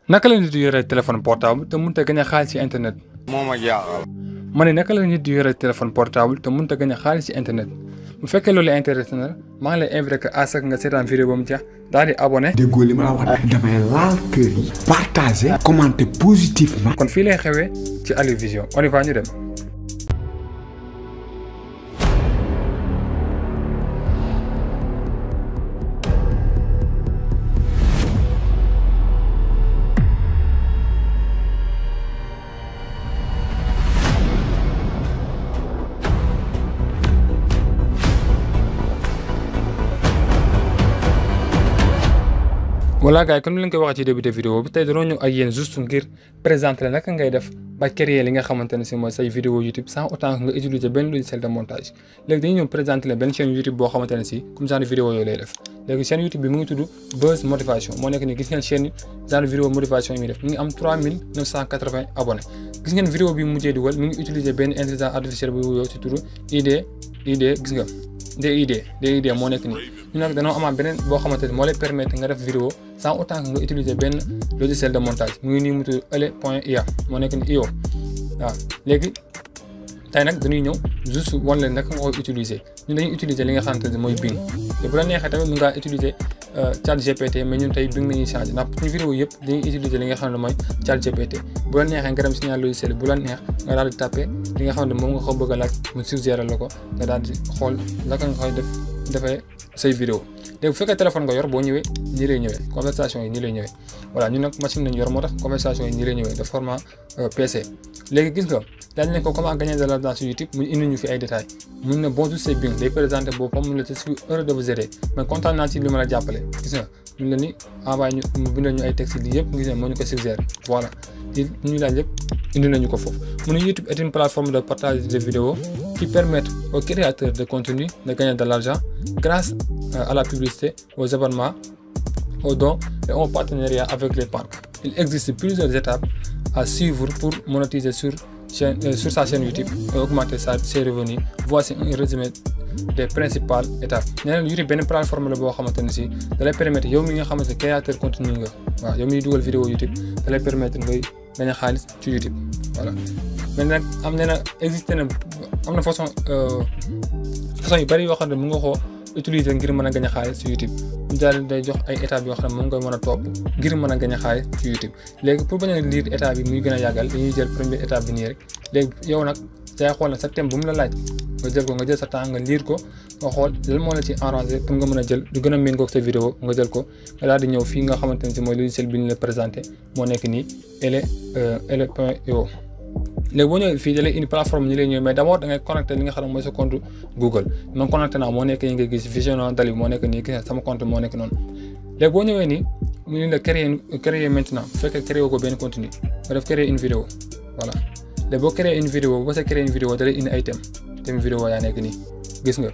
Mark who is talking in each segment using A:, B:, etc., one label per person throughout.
A: naka la nit di yore téléphone portable te mënut a gañ a xaalis ci internet.
B: moom ak jaaxal.
A: ma ne naka la nit di yore téléphone portable te mënut a gañ a xaalis ci internet bu fekkee loolu intéressé na maa ngi lay invité que à ce que nga seetaan vidéo ba mu jeex daal di abonné.
C: déggoo li ma la wax damay laal kër yi. partagé commenté positivement.
A: kon fii lay xewee ci Aliou Vision on y va ñu dem. voilà gars yi comme ni leen koy waxee ci début de vidéo bi tey dañoo ñëw ak yéen juste ngir présenter la naka ngay def ba créer li nga xamante ne si mooy say vidéo YouTube sans autant que nga utiliser benn logiciel de montage léegi dañuy ñëw présenter la benn chaîne YouTube boo xamante ne si comme genre vidéo yooyu lay def léegi chaîne YouTube bi mu ngi tudd Buzz Motivation moo nekk nii gis ngeen chaîne genre vidéo motivation yi muy def mi ngi am 3980 abonnés gis ngeen vidéo bi mujjee dugal mi ngi utiliser benn intelligence artificielle bu wuyoo ci turu ID gis nga DID moo nekk nii ñu nag dañoo amaat beneen boo xamante ne moo lay permettre nga def vidéo sans autant que nga utiliser benn logiciel de montage mu ngi nii mu tudd ele.ia moo nekk ni io waaw léegi tey nag dañuy ñëw juste wan leen naka nga koy utiliser ñun dañuy utiliser li nga xamante ne mooy Bing te bu la neexee tamit mën ngaa utiliser chat GPT mais ñun tey Bing nañuy changé ndax suñu vidéo yëpp dañuy utiliser li nga xam ne mooy chat GPT bu la neexee nga dem si ñaar logiciel bu la neex nga daal di tapé li nga xam ne moom nga ko bëgg a laaj mu suggéré la ko nga daal di xool naka nga koy defee say vidéo léegi bu fekkee téléphone nga yor boo ñëwee ñii lay ñëwee conversation yi ñii lay ñëwee voilà ñun nag machine nañu yor moo tax conversation yi ñii lay ñëwee de format PC léegi gis nga dañ leen ko comment gagner de l'argent sur YouTube mu indi ñu fi ay détails mun na bonjour c'est Bing day présenté boppam mun la je suis heureux de vous aider mais kontaan naa ci li ma la jàppale gis nga mun la ni envoyé ñu mu bindal ñu ay textes lii yëpp gis nga moo ñu ko suggéré voilà li ñu laaj yëpp indi nañu ko foofu mu ne YouTube est une plateforme de partage de vidéos qui permettent aux créateurs de contenu de gagner de l'argent grâce à la publicité, aux abonnements, aux dons et en partenariat avec les marques. Il existe plusieurs étapes à suivre pour monétiser sur sa chaîne YouTube et augmenter ses revenus. Voici un résumé des principales étapes. YouTube benn plateforme la boo xamante ne si da lay permettre yow mi nga xamante ne créateur contenu nga waaw yow miy dugal vidéo YouTube da lay permettre ngay gañ a xaalis ci YouTube voilà. mais nag am na façon yu bari yoo xam ne mu nga koo utiliser ngir mën a gañ a xaalis ci YouTube ñu daal day jox ay étapes yoo xam ne moom nga mën a topp ngir mën a gañ a xaalis ci YouTube léegi pour bañ a lire étape bi muy gën a yàggal dañuy jël première étape bi nii rek léegi yow nag day xool na sa thème bu mu la laaj nga jël ko nga jël sa temps nga lire ko nga xool lan moo la ci arrangé pour nga mën a jël du gën a méngóog sa vidéo nga jël ko nga daal di ñëw fii nga xamante ne si mooy logiciel bi ñu la présenté moo nekk nii ele.io léegi boo ñëwee fii da lay indi plateforme ñi lay ñëw mais d'abord da ngay connecté li nga xam ne mooy sa compte Google man connecté naa moo nekk yi nga gis Vision Dali moo nekk nii gis sama compte moo nekk noonu léegi boo ñëwee nii mu ne la créer maintenant bu fekkee créé ko benn contenu nga def créer une vidéo voilà léegi boo créer une vidéo boo sa créer une vidéo da lay indi ay thème vidéo yaa nekk nii gis nga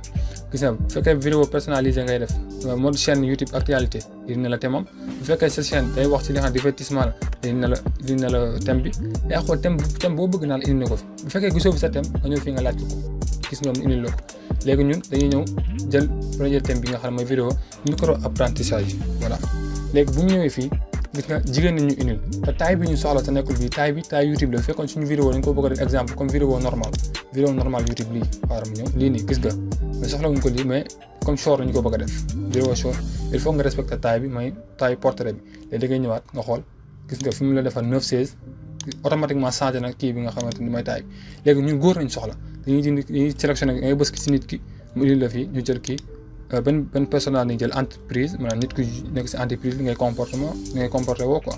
A: bu fekkee vidéo personnalisée ngay def mode chaîne YouTube actualité indi na la thème am bu fekkee sa chaîne day wax ci li nga xam divertissement la indi na la thème bi yaa xool thème boo bëgg naa la indi na ko fi bu fekkee gisoo fi sa thème nga ñëw fii nga laaj ko gis nga mu indi la ko léegi ñun dañuy ñëw jël premier thème bi nga xam ne mooy vidéo micro apprentissage voilà léegi bu ñu ñëwee fii gis nga jigéen ñi ñu indil te taille bi ñu soxla te nekkul bii taille YouTube la bu fekkoon suñu vidéo dañ ko bëgg a def exemple comme vidéo normal YouTube lii xaaral mu ñëw lii nii gis nga mais soxla wuñ ko lii mais comme short lañu ko bëgg a def vidéo short il faut nga respecter taille bi mooy taille portrait bi léegi da ngay ñëwaat nga xool gis nga fi mu la defal 9:16 automatiquement changé na kii bi nga xamante ni mooy taille bi léegi ñun góor nañ soxla dañuy sélectionné ngay bës ci nit ki mu indil la fii ñu jël kii benn personnel nañ jël entreprise maanaam nit ku nekk si entreprise li ngay comporté woo quoi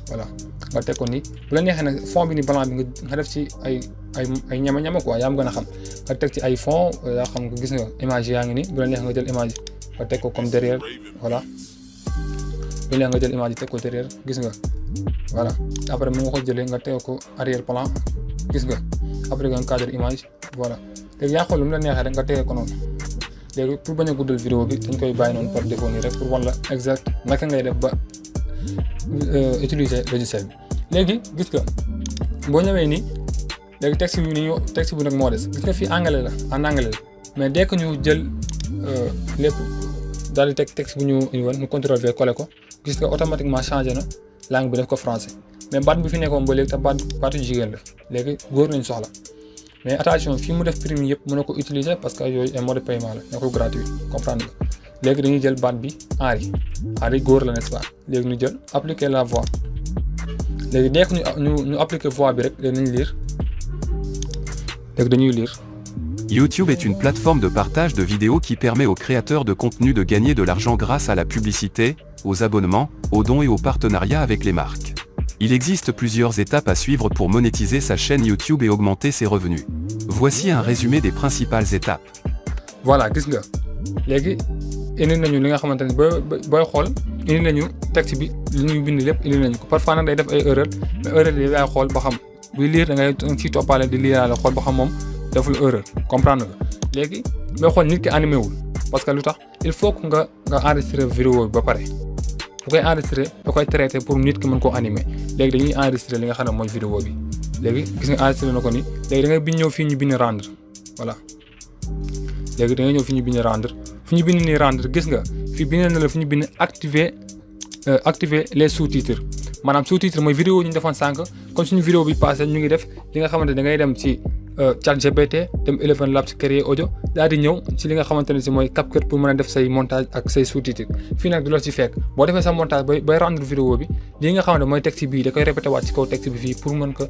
A: voilà nga teg ko nii bu la neexee nag fond bi ni blanc bi nga def ci ay ñama quoi yaa am gën a xam nga teg ci ay fond yaa xam nga gis nga image yaa ngi nii bu la neexee nga jël image nga teg ko comme derrière voilà bu la neexee nga jël image yi teg ko derrière gis nga voilà après mu nga ko jëlee nga teg ko arrière plan gis nga après nga cadre image voilà léegi yaa xool lu mu la neexee rek nga tegee ko noonu léegi pour bañ a guddal vidéo bi dañ koy bàyyi noonu par défaut nii rek pour wan la exact naka ngay def ba utiliser logiciel bi léegi gis nga boo ñëwee nii léegi texte bi nag moo des gis nga fii anglais la en anglais la mais dès que ñu jël lépp daal di teg texte bu ñu indi woon ñu contrôle V collé ko gis nga automatiquement changé na langue bi def ko français mais baat bi fi nekkoon ba léegi te baatu jigéen la léegi góor lañ soxla mais attention fii mu def prime yëpp mën na ko utiliser parce que yooyu ay mode de paiement la nekkul gratuit comprendre nga léegi dañuy jël baat bi Henri góor la n'est-ce pas léegi ñu jël appliquer la voix léegi dès que ñu appliquer voix bi rek léegi nañ lire léegi dañuy lire.
B: YouTube est une plateforme de partage de vidéos qui permet aux créateurs de contenu de gagner de l'argent grâce à la publicité, aux abonnements, aux dons et aux partenariats avec les marques. Il existe plusieurs étapes à suivre pour monétiser sa chaîne YouTube et augmenter ses revenus. Voici un résumé des principales étapes.
A: Voilà, gis nga léegi indi nañu li nga xamante ne booy xool indi nañu texte bi li ñuy bind lépp indi nañu ko parfois nag day def ay erreur mais erreur yi yaay xool ba xam buy lire da ngay ciy toppaale di liiraale xool ba xam moom deful erreur comprendre nga léegi booy xool nit ki animé wul parce que lu tax il faut que nga enregistrer vidéo bi ba pare bu koy enregistrer da koy traité pour nit ki mën koo animé léegi dañuy enregistrer li nga xam ne mooy vidéo bi léegi gis nga enregistré na ko ni léegi da ngay bind ñëw fii ñu bind rendre voilà léegi da ngay ñëw fi ñu bind rendre fi ñu bind nii rendre gis nga fii bind na la fi ñu bind activer les sous-titres maanaam sous-titres mooy vidéo ñu defoon sànq comme suñu vidéo bi passé ñu ngi def li nga xamante da ngay dem ci ChatGPT dem Eleven Labs créer audio daal di ñëw ci li nga xamante ne si mooy CapCut pour mën a def say montage ak say sous-titres fii nag du la ci fekk boo defee sa montage bay rendre vidéo bi lii nga xamante mooy texte bii da koy répété waat ci kaw texte bi fii pour mën ko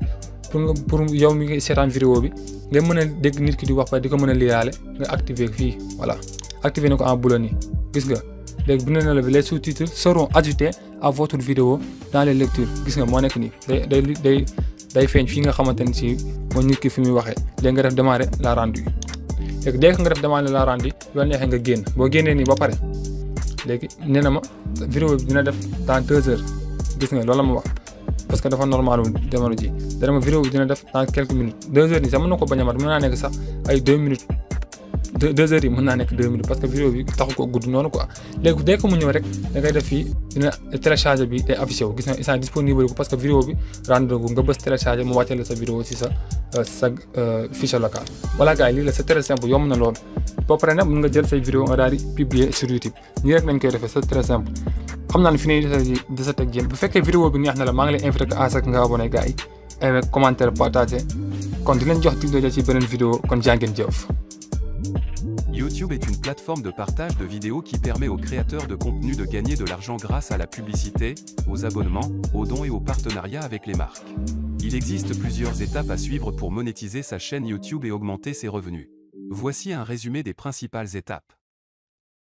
A: pour yow mi ngi seetaan vidéo bi nga mën a dégg nit ki di wax ba di ko mën a liyaale nga activer fii voilà activer na ko en boulogne yi gis nga léegi bind na la les sous-titres seront ajoutés à votre vidéo dans les lectures gis nga moo nekk nii day feeñ fii nga xamante ne si mooy nit ki fi muy waxee léegi nga def démarrer la rendu léegi dès que nga def démarrer la rendu yoo neexee nga génn boo génnee nii ba pare léegi nee na ma vidéo bi dina def dans 2 heures gis nga loolu la ma wax parce que dafa normal jamono ji dana ma vidéo bi dina def dans quelques minutes 2 heures nii sax mën na ko bañ a mat mën naa nekk sax ay 2 minutes 2 heures yi mën naa nekk 2 minutes parce que vidéo bi taxu ko gudd noonu quoi léegi dès que mu ñëw rek da ngay def fii dina télécharger bi day affiché wu gis nga instant disponible ko parce que vidéo bi rendre gu nga bës télécharger mu wàccee la sa vidéo ci sa fichier local voilà gars yi lii la c'est très simple yomb na lool ba pare nag mën nga jël say vidéo nga daal di publier sur YouTube nii rek nañ koy defee c'est très simple xam naa ne fi ne desa teg yéen bu fekkee vidéo bi neex na la maa ngi lay invité que à ce que nga abonné gars yi avec commentaire partagé kon di leen jox dig daje ci beneen vidéo kon jaa ngeen jëf.
B: YouTube est une plateforme de partage de vidéos qui permet aux créateurs de contenu de gagner de l'argent grâce à la publicité, aux abonnements, aux dons et aux partenariats avec les marques. Il existe plusieurs étapes à suivre pour monétiser sa chaîne YouTube et augmenter ses revenus. Voici un résumé des principales étapes.